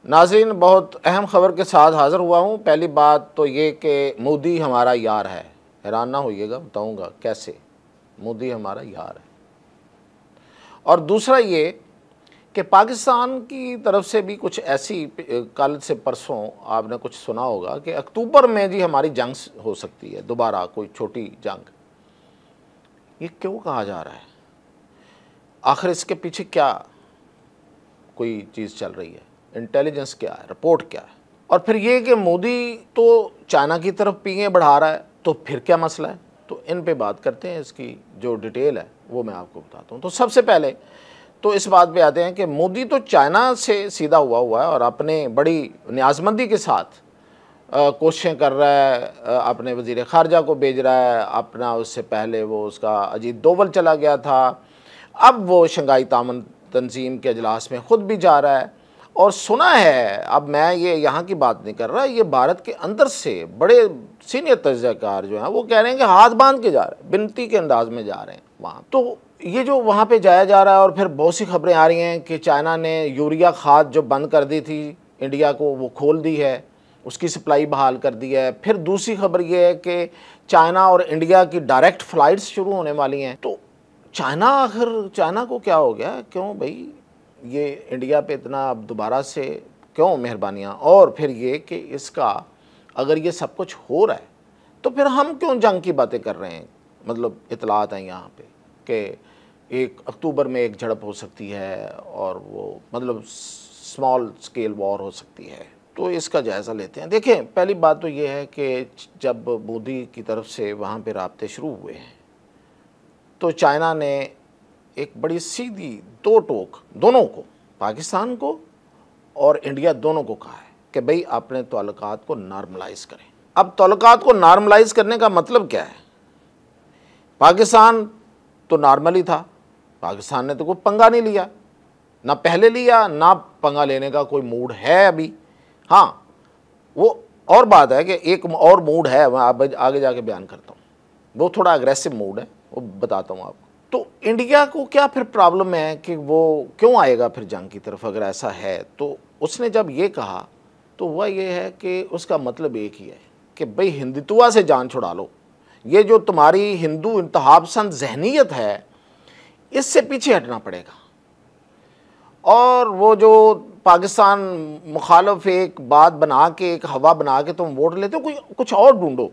नाज़रीन, बहुत अहम ख़बर के साथ हाज़िर हुआ हूँ। पहली बात तो ये कि मोदी हमारा यार है। हैरान ना होइएगा, बताऊँगा कैसे। मोदी हमारा यार है। और दूसरा ये कि पाकिस्तान की तरफ से भी कुछ ऐसी, कल से परसों आपने कुछ सुना होगा कि अक्टूबर में जी हमारी जंग हो सकती है, दोबारा कोई छोटी जंग। ये क्यों कहा जा रहा है? आखिर इसके पीछे क्या कोई चीज़ चल रही है? इंटेलिजेंस क्या है? रिपोर्ट क्या है? और फिर ये कि मोदी तो चाइना की तरफ पीएं बढ़ा रहा है, तो फिर क्या मसला है? तो इन पे बात करते हैं। इसकी जो डिटेल है वो मैं आपको बताता हूँ। तो सबसे पहले तो इस बात पे आते हैं कि मोदी तो चाइना से सीधा हुआ है और अपने बड़ी न्याज़मंदी के साथ कोशिशें कर रहा है, अपने वज़ीर ख़ारजा को भेज रहा है अपना। उससे पहले वो उसका अजीत डोवल चला गया था, अब वो शंघाई तामन तंजीम के अजलास में ख़ुद भी जा रहा है। और सुना है, अब मैं ये यहाँ की बात नहीं कर रहा, ये भारत के अंदर से बड़े सीनियर तजज़ियाकार जो हैं वो कह रहे हैं कि हाथ बांध के जा रहे हैं, विनती के अंदाज में जा रहे हैं वहाँ। तो ये जो वहाँ पे जाया जा रहा है, और फिर बहुत सी खबरें आ रही हैं कि चाइना ने यूरिया खाद जो बंद कर दी थी इंडिया को, वो खोल दी है, उसकी सप्लाई बहाल कर दी है। फिर दूसरी खबर ये है कि चाइना और इंडिया की डायरेक्ट फ़्लाइट्स शुरू होने वाली हैं। तो चाइना, आखिर चाइना को क्या हो गया? क्यों भाई ये इंडिया पे इतना अब दोबारा से क्यों मेहरबानियाँ? और फिर ये कि इसका अगर ये सब कुछ हो रहा है तो फिर हम क्यों जंग की बातें कर रहे हैं? मतलब इतलात हैं यहाँ पे कि 1 अक्टूबर में एक झड़प हो सकती है और वो मतलब स्मॉल स्केल वॉर हो सकती है। तो इसका जायज़ा लेते हैं। देखें, पहली बात तो ये है कि जब मोदी की तरफ से वहाँ पे राब्ते शुरू हुए हैं तो चाइना ने एक बड़ी सीधी दो टोक दोनों को, पाकिस्तान को और इंडिया दोनों को कहा है कि भाई अपने ताल्लुकात को नॉर्मलाइज़ करें। अब ताल्लुकात को नॉर्मलाइज़ करने का मतलब क्या है? पाकिस्तान तो नॉर्मल ही था, पाकिस्तान ने तो कोई पंगा नहीं लिया, ना पहले लिया ना पंगा लेने का कोई मूड है अभी। हाँ, वो और बात है कि एक और मूड है, मैं आगे जाके बयान करता हूँ, वो थोड़ा अग्रेसिव मूड है, वो बताता हूँ आपको। तो इंडिया को क्या फिर प्रॉब्लम है कि वो क्यों आएगा फिर जंग की तरफ अगर ऐसा है? तो उसने जब ये कहा तो वह ये है कि उसका मतलब एक ही है कि भाई हिंदुत्व से जान छुड़ा लो। ये जो तुम्हारी हिंदू इंतहाबपसंद जहनीत है, इससे पीछे हटना पड़ेगा। और वो जो पाकिस्तान मुखालफ एक बात बना के, एक हवा बना के तुम वोट लेते हो, कोई कुछ और ढूंढो।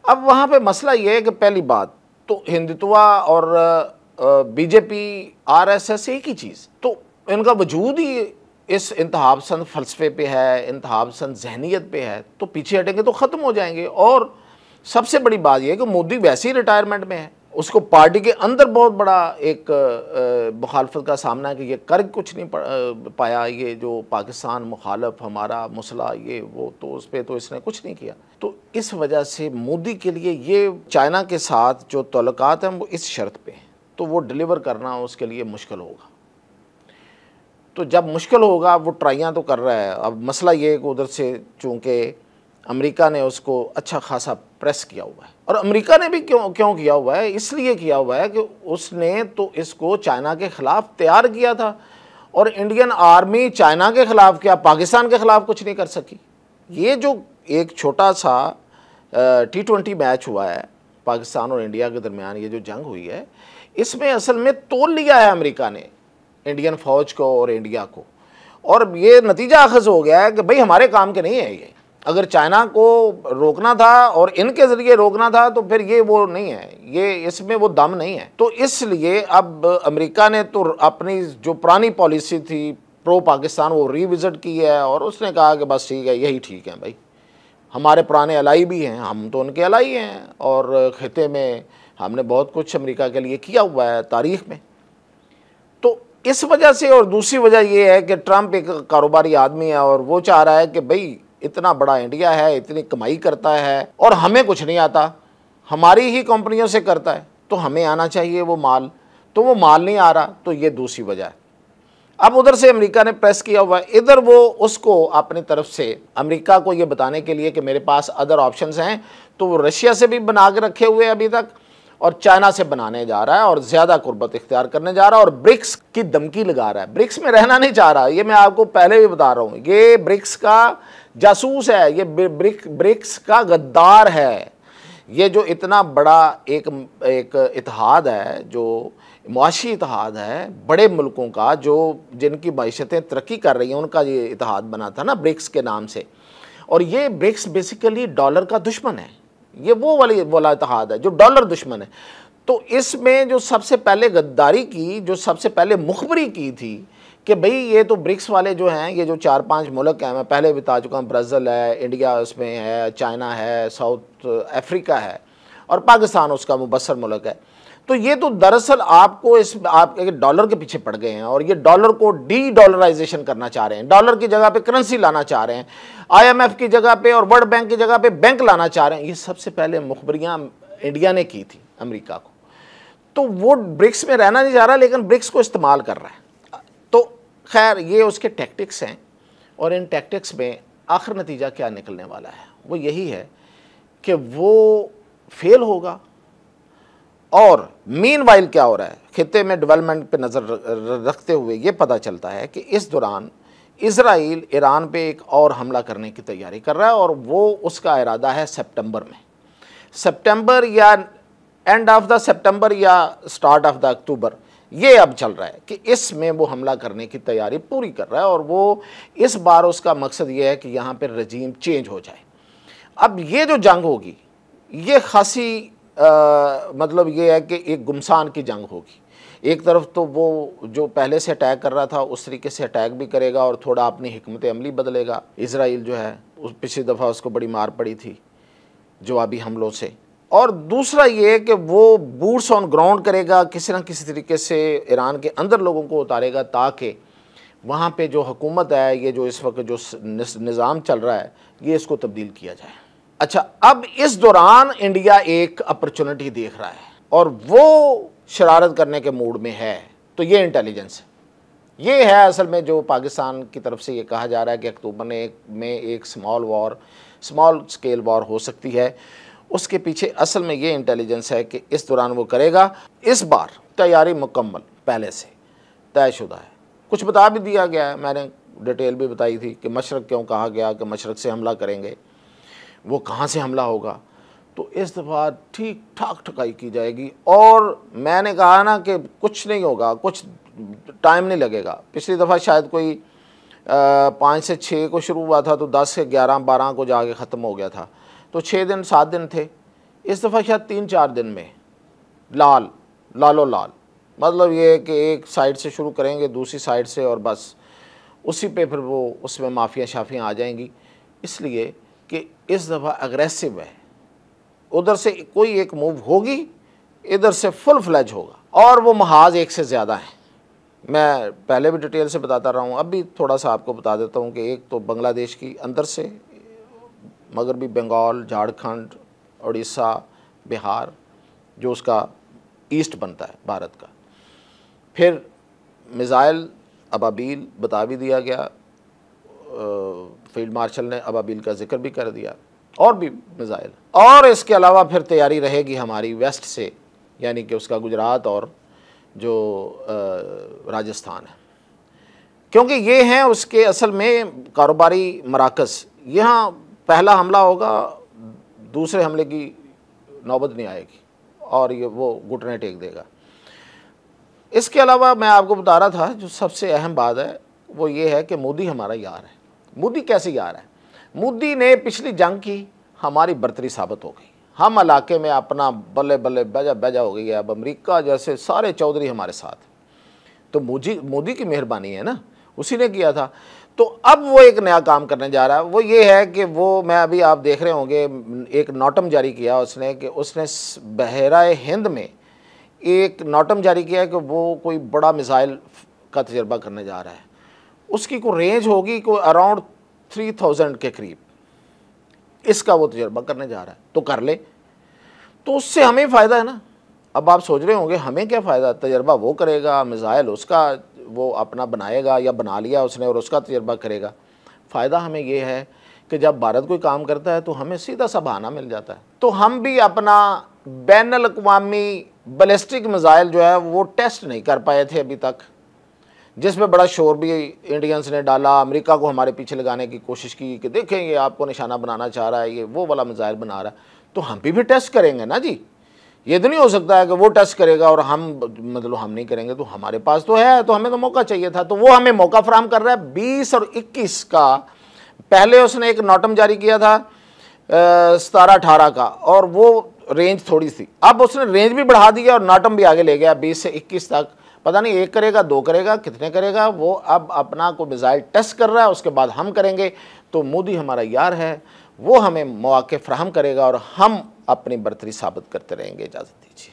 अब वहाँ पे मसला ये है कि पहली बात तो हिंदुत्व और बीजेपी आरएसएस एक ही चीज़, तो इनका वजूद ही इस इंतहाबपसंद फ़लसफ़े पे है, इंतहाबपसंद जहनीत पे है। तो पीछे हटेंगे तो ख़त्म हो जाएंगे। और सबसे बड़ी बात यह है कि मोदी वैसे ही रिटायरमेंट में है, उसको पार्टी के अंदर बहुत बड़ा एक मुखालफत का सामना है कि ये कर कुछ नहीं पाया, ये जो पाकिस्तान मुखालफ हमारा मसला ये वो, तो उस पर तो इसने कुछ नहीं किया। तो इस वजह से मोदी के लिए ये चाइना के साथ जो ताल्लुकात हैं वो इस शर्त पे हैं, तो वो डिलीवर करना उसके लिए मुश्किल होगा। तो जब मुश्किल होगा, वो ट्राइयाँ तो कर रहा है। अब मसला ये है कि उधर से चूँकि अमेरिका ने उसको अच्छा खासा प्रेस किया हुआ है, और अमेरिका ने भी क्यों किया हुआ है? इसलिए किया हुआ है कि उसने तो इसको चाइना के ख़िलाफ़ तैयार किया था, और इंडियन आर्मी चाइना के ख़िलाफ़ क्या, पाकिस्तान के ख़िलाफ़ कुछ नहीं कर सकी। ये जो एक छोटा सा T20 मैच हुआ है पाकिस्तान और इंडिया के दरमियान, ये जो जंग हुई है, इसमें असल में तोल लिया है अमेरिका ने इंडियन फ़ौज को और इंडिया को, और ये नतीजा अखज़ हो गया है कि भाई हमारे काम के नहीं है ये। अगर चाइना को रोकना था और इनके ज़रिए रोकना था तो फिर ये वो नहीं है, ये इसमें वो दम नहीं है। तो इसलिए अब अमेरिका ने तो अपनी जो पुरानी पॉलिसी थी प्रो पाकिस्तान वो रिविज़िट की है, और उसने कहा कि बस ठीक है, यही ठीक है भाई, हमारे पुराने अलाई भी हैं, हम तो उनके अलाई हैं, और खिते में हमने बहुत कुछ अमेरिका के लिए किया हुआ है तारीख़ में। तो इस वजह से, और दूसरी वजह ये है कि ट्रंप एक कारोबारी आदमी है, और वो चाह रहा है कि भाई इतना बड़ा इंडिया है, इतनी कमाई करता है, और हमें कुछ नहीं आता, हमारी ही कंपनियों से करता है, तो हमें आना चाहिए वो माल, तो वो माल नहीं आ रहा। तो ये दूसरी वजह है। अब उधर से अमेरिका ने प्रेस किया हुआ है, इधर वो उसको अपनी तरफ से अमेरिका को ये बताने के लिए कि मेरे पास अदर ऑप्शंस हैं, तो वो रशिया से भी बना के रखे हुए अभी तक, और चाइना से बनाने जा रहा है और ज़्यादा कुर्बत इख्तियार करने जा रहा है और ब्रिक्स की धमकी लगा रहा है। ब्रिक्स में रहना नहीं चाह रहा, ये मैं आपको पहले भी बता रहा हूँ। ये ब्रिक्स का जासूस है, ये ब्रिक्स का गद्दार है। ये जो इतना बड़ा एक इत्तेहाद है, जो मुआशी इत्तेहाद है बड़े मुल्कों का, जो जिनकी मईशतें तरक्की कर रही हैं, उनका ये इत्तेहाद बना था ना ब्रिक्स के नाम से। और ये ब्रिक्स बेसिकली डॉलर का दुश्मन है। ये वो वाला इत्तेहाद है जो डॉलर दुश्मन है। तो इसमें जो सबसे पहले गद्दारी की, जो सबसे पहले मुखबरी की थी कि भाई ये तो ब्रिक्स वाले जो हैं, ये जो 4-5 मुल्क हैं, मैं पहले बता चुका हूँ, ब्राज़ील है, इंडिया उसमें है, चाइना है, साउथ अफ्रीका है और पाकिस्तान उसका मुबस्सर मुल्क है। तो ये तो दरअसल आपको आप डॉलर के पीछे पड़ गए हैं और ये डॉलर को डी डॉलराइजेशन करना चाह रहे हैं। डॉलर की जगह पे करेंसी लाना चाह रहे हैं, IMF की जगह पे और वर्ल्ड बैंक की जगह पे बैंक लाना चाह रहे हैं। ये सबसे पहले मुखबरियाँ इंडिया ने की थी अमेरिका को। तो वो ब्रिक्स में रहना नहीं चाह रहा, लेकिन ब्रिक्स को इस्तेमाल कर रहा है। तो खैर ये उसके टैक्टिक्स हैं और इन टैक्टिक्स में आखिर नतीजा क्या निकलने वाला है वो यही है कि वो फेल होगा। और मीनवाइल क्या हो रहा है खित्ते में, डेवलपमेंट पे नज़र रखते हुए ये पता चलता है कि इस दौरान इजराइल ईरान पे एक और हमला करने की तैयारी कर रहा है और वो उसका इरादा है सितंबर में, सितंबर या एंड ऑफ द सितंबर या स्टार्ट ऑफ द अक्टूबर, ये अब चल रहा है कि इसमें वो हमला करने की तैयारी पूरी कर रहा है। और वो इस बार उसका मकसद ये है कि यहाँ पर रजीम चेंज हो जाए। अब ये जो जंग होगी ये खासी मतलब ये है कि एक गुमसान की जंग होगी। एक तरफ तो वो जो पहले से अटैक कर रहा था उस तरीके से अटैक भी करेगा और थोड़ा अपनी हिकमत अमली बदलेगा। इजराइल जो है उस पिछली दफ़ा उसको बड़ी मार पड़ी थी जवाबी हमलों से। और दूसरा ये कि वो बूट्स ऑन ग्राउंड करेगा, किसी न किसी तरीके से ईरान के अंदर लोगों को उतारेगा ताकि वहाँ पे जो हुकूमत है, ये जो इस वक्त जो निज़ाम चल रहा है, ये इसको तब्दील किया जाए। अच्छा, अब इस दौरान इंडिया एक अपॉर्चुनिटी देख रहा है और वो शरारत करने के मूड में है। तो ये इंटेलिजेंस है, ये है असल में जो पाकिस्तान की तरफ से ये कहा जा रहा है कि अक्टूबर में एक स्मॉल स्केल वॉर हो सकती है। उसके पीछे असल में ये इंटेलिजेंस है कि इस दौरान वो करेगा। इस बार तैयारी मुकम्मल पहले से तयशुदा है। कुछ बता भी दिया गया है, मैंने डिटेल भी बताई थी कि मशरक़ क्यों कहा गया कि मशरक़ से हमला करेंगे, वो कहाँ से हमला होगा। तो इस दफ़ा ठीक ठाक ठकाई की जाएगी। और मैंने कहा ना कि कुछ नहीं होगा, कुछ टाइम नहीं लगेगा। पिछली दफ़ा शायद कोई 5 से 6 को शुरू हुआ था तो 10 से 11-12 को जाके ख़त्म हो गया था, तो 6 दिन 7 दिन थे। इस दफ़ा शायद 3-4 दिन में लालो लाल, मतलब ये कि एक साइड से शुरू करेंगे दूसरी साइड से और बस उसी पे फिर वो उसमें माफिया शाफियाँ आ जाएंगी। इसलिए कि इस दफ़ा अग्रेसिव है, उधर से कोई एक मूव होगी, इधर से फुल फ्लैज होगा और वो महाज एक से ज़्यादा हैं। मैं पहले भी डिटेल से बताता रहा हूँ, अब भी थोड़ा सा आपको बता देता हूँ कि एक तो बांग्लादेश की अंदर से, मगरबी बंगाल, झारखंड, उड़ीसा, बिहार, जो उसका ईस्ट बनता है भारत का। फिर मिज़ाइल अबाबील बता भी दिया गया, फील्ड मार्शल ने अबाबील का जिक्र भी कर दिया, और भी मिज़ाइल। और इसके अलावा फिर तैयारी रहेगी हमारी वेस्ट से, यानी कि उसका गुजरात और जो राजस्थान है, क्योंकि ये हैं उसके असल में कारोबारी मराकज़। यहाँ पहला हमला होगा, दूसरे हमले की नौबत नहीं आएगी और ये वो घुटने टेक देगा। इसके अलावा मैं आपको बता रहा था जो सबसे अहम बात है वो ये है कि मोदी हमारा यार है। मोदी कैसे यार है? मोदी ने पिछली जंग की हमारी बर्तरी साबित हो गई। हम इलाके में अपना बल्ले बल्ले बेजा हो गई है। अब अमेरिका जैसे सारे चौधरी हमारे साथ, तो मोदी की मेहरबानी है ना, उसी ने किया था। तो अब वो एक नया काम करने जा रहा है, वो ये है कि वो, मैं अभी आप देख रहे होंगे, एक नोटम जारी किया उसने कि उसने बहराए हिंद में एक नोटम जारी किया है कि वो कोई बड़ा मिसाइल का तजर्बा करने जा रहा है। उसकी कोई रेंज होगी कोई अराउंड 3000 के करीब, इसका वो तजर्बा करने जा रहा है। तो कर ले, तो उससे हमें फ़ायदा है ना। अब आप सोच रहे होंगे हमें क्या फ़ायदा, तजर्बा वो करेगा, मिसाइल उसका वो अपना बनाएगा या बना लिया उसने और उसका तजर्बा करेगा। फ़ायदा हमें ये है कि जब भारत कोई काम करता है तो हमें सीधा सा बहाना मिल जाता है। तो हम भी अपना बैनुल अक़वामी बैलिस्टिक मिसाइल जो है वो टेस्ट नहीं कर पाए थे अभी तक, जिसमें बड़ा शोर भी इंडियंस ने डाला। अमेरिका को हमारे पीछे लगाने की कोशिश की कि देखें ये आपको निशाना बनाना चाह रहा है, ये वो वाला मिसाइल बना रहा है, तो हम भी टेस्ट करेंगे ना जी। ये तो नहीं हो सकता है कि वो टेस्ट करेगा और हम मतलब हम नहीं करेंगे। तो हमारे पास तो है, तो हमें तो मौका चाहिए था, तो वो हमें मौका फराहम कर रहा है। 20 और 21 का पहले उसने एक नॉटम जारी किया था 17-18 का, और वो रेंज थोड़ी सी, अब उसने रेंज भी बढ़ा दिया और नॉटम भी आगे ले गया 20 से 21 तक। पता नहीं 1 करेगा 2 करेगा कितने करेगा, वो अब अपना को मिसाइल टेस्ट कर रहा है, उसके बाद हम करेंगे। तो मोदी हमारा यार है, वो हमें मौके फराहम करेगा और हम अपनी बर्तरी साबित करते रहेंगे। इजाज़त दीजिए।